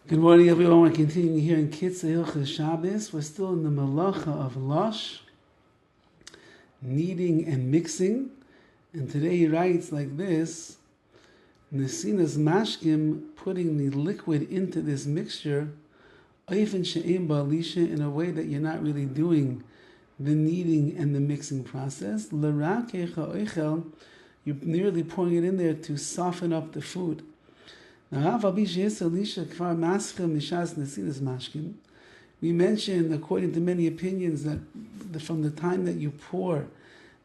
Good morning, everyone. We're continuing here in KITZUR HILCHOS SHABBOS. We're still in the malacha of lush, kneading and mixing. And today he writes like this: Nesinas mashkim, putting the liquid into this mixture, oifen she'em ba'alisha, in a way that you're not really doing the kneading and the mixing process. L'rakecha oichel, you're merely pouring it in there to soften up the food. Now, we mentioned, according to many opinions, that from the time that you pour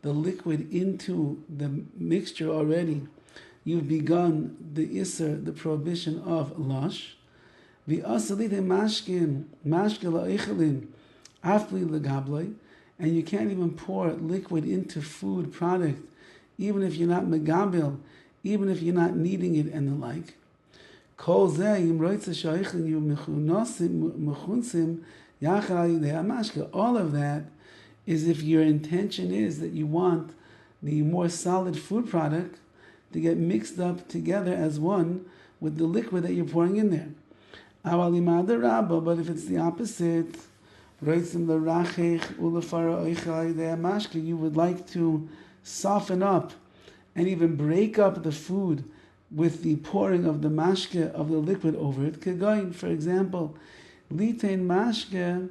the liquid into the mixture already, you've begun the isser, the prohibition of lush. And you can't even pour liquid into food product, even if you're not megabel, even if you're not kneading it and the like. All of that is if your intention is that you want the more solid food product to get mixed up together as one with the liquid that you're pouring in there. But if it's the opposite, you would like to soften up and even break up the food with the pouring of the mashke, of the liquid over it. Kegoin, for example, litain mashke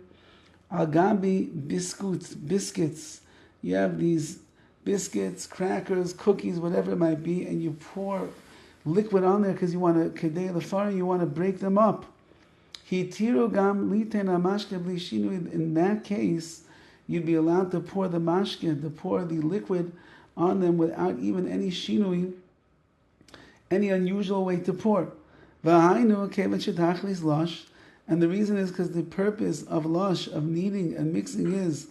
agabi biscuits. You have these biscuits, crackers, cookies, whatever it might be, and you pour liquid on there because you want to kedei lefara, you want to break them up. Hitiru gam litain mashke bli shinui. In that case, you'd be allowed to pour the mashke, to pour the liquid on them without even any shinui, any unusual way to pour. And the reason is because the purpose of lush, of kneading and mixing, is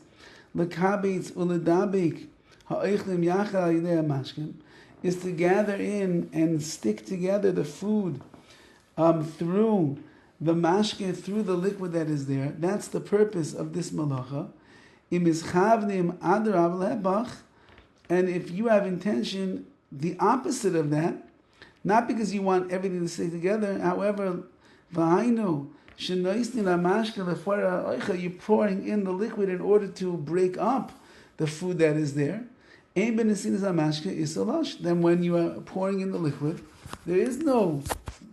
is to gather in and stick together the food through the mashke, through the liquid that is there. That's the purpose of this malacha. And if you have intention, the opposite of that, not because you want everything to stay together, however, you're pouring in the liquid in order to break up the food that is there. Then when you are pouring in the liquid, there is no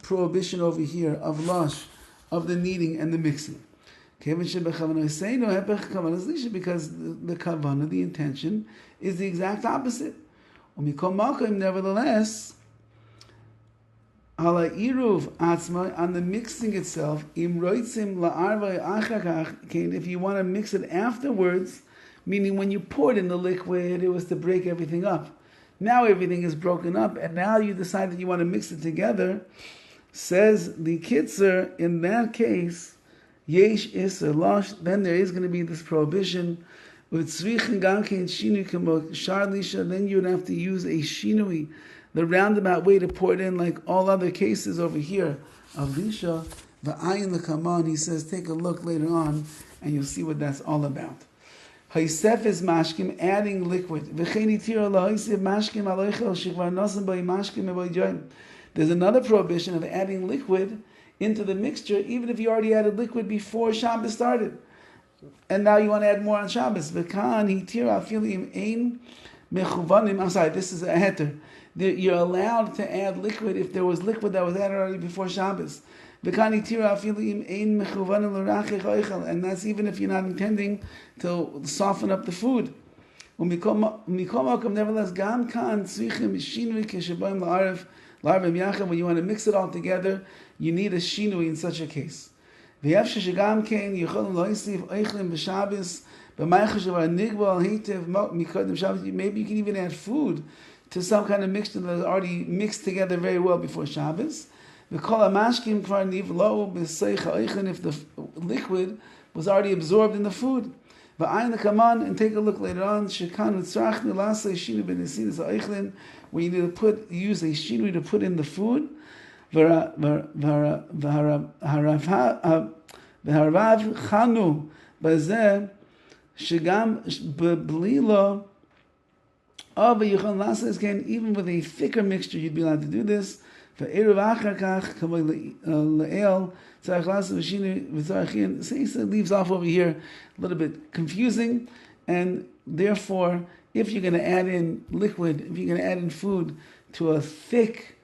prohibition over here of lush, of the kneading and the mixing. Because the kavanah, the intention, is the exact opposite. Nevertheless, on the mixing itself, if you want to mix it afterwards, meaning when you poured in the liquid, it was to break everything up. Now everything is broken up, and now you decide that you want to mix it together. Says the KITZUR, in that case, yesh iser lush, then there is going to be this prohibition. Then you would have to use a shinui, the roundabout way to pour it in, like all other cases over here of Lisha. The ayin l'kaman, he says, take a look later on, and you'll see what that's all about. Haisef is mashkim, adding liquid. There's another prohibition of adding liquid into the mixture, even if you already added liquid before Shabbos started, and now you want to add more on Shabbos. I'm sorry, this is a heter. You're allowed to add liquid if there was liquid that was added already before Shabbos. And that's even if you're not intending to soften up the food. Nevertheless, when you want to mix it all together, you need a shinui in such a case. Maybe you can even add food to some kind of mixture that is already mixed together very well before Shabbos. If the liquid was already absorbed in the food. And take a look later on, where you need to use a shinui to put in the food. Even with a thicker mixture, you'd be allowed to do this. So it leaves off over here a little bit confusing, and therefore, if you're going to add in liquid, if you're going to add in food to a thick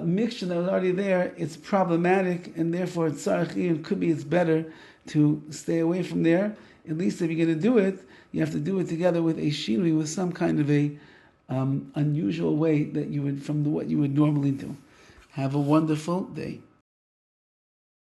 mixture that was already there, it's problematic, and therefore it could be it's better to stay away from there. At least if you're going to do it, you have to do it together with a shinui, with some kind of a unusual way that you would, from what you would normally do. Have a wonderful day.